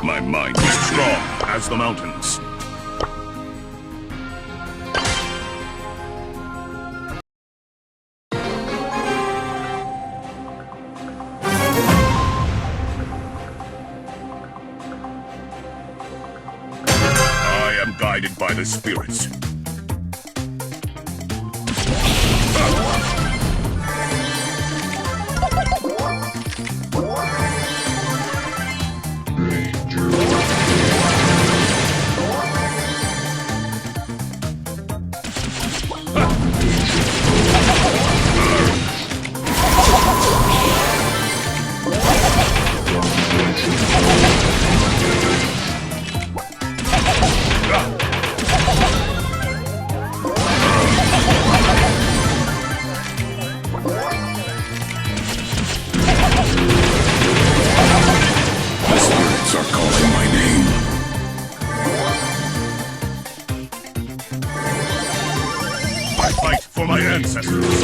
My mind is strong as the mountains. I am guided by the spirits. For my ancestors.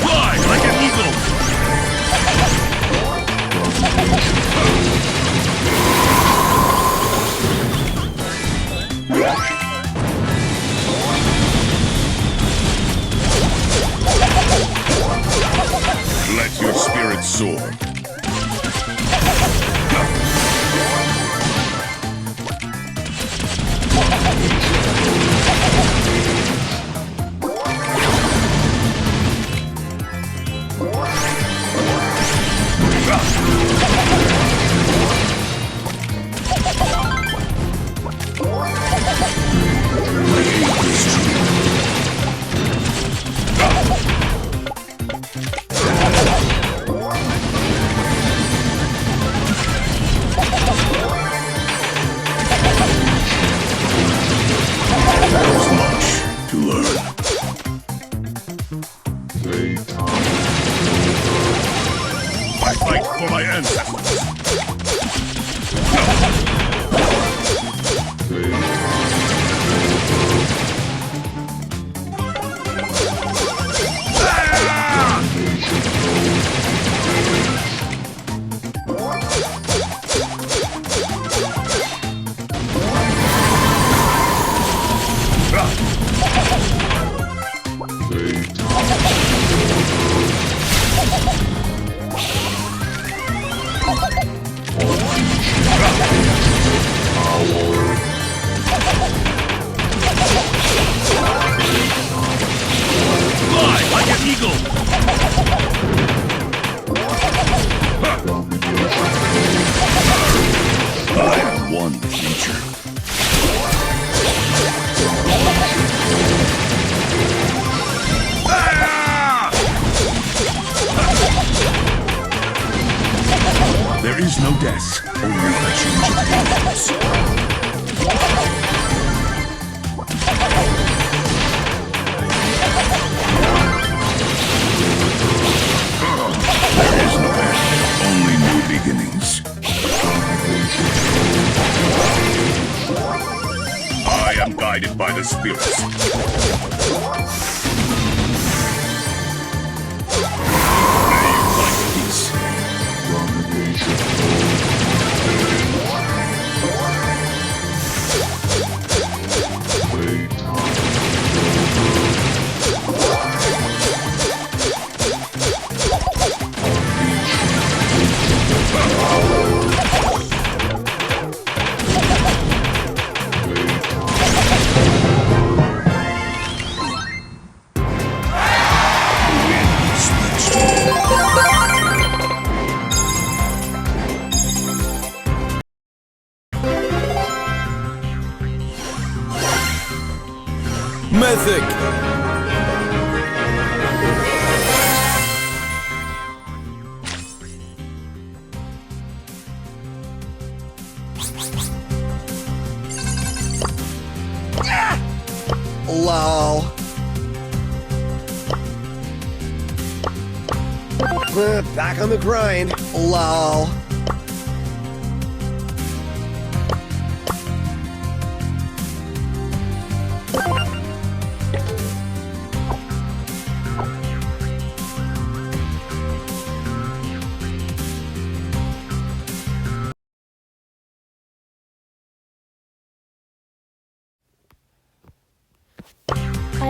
Fly like an eagle! Let your spirit soar. For my ancestors. Fly like an eagle! I am one creature. There is no death, only the change of hands. There is no end, only new beginnings. I am guided by the spirits. May you find peace. Mythic! Lol. Back on the grind. Lol. I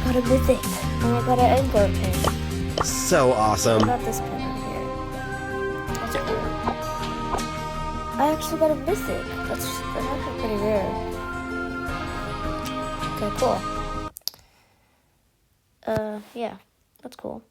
got a mythic, and I got an Engler pin. So I awesome. got this pin right here. That's cool. I actually got a mythic. That's actually pretty rare. Okay, cool. Yeah, that's cool.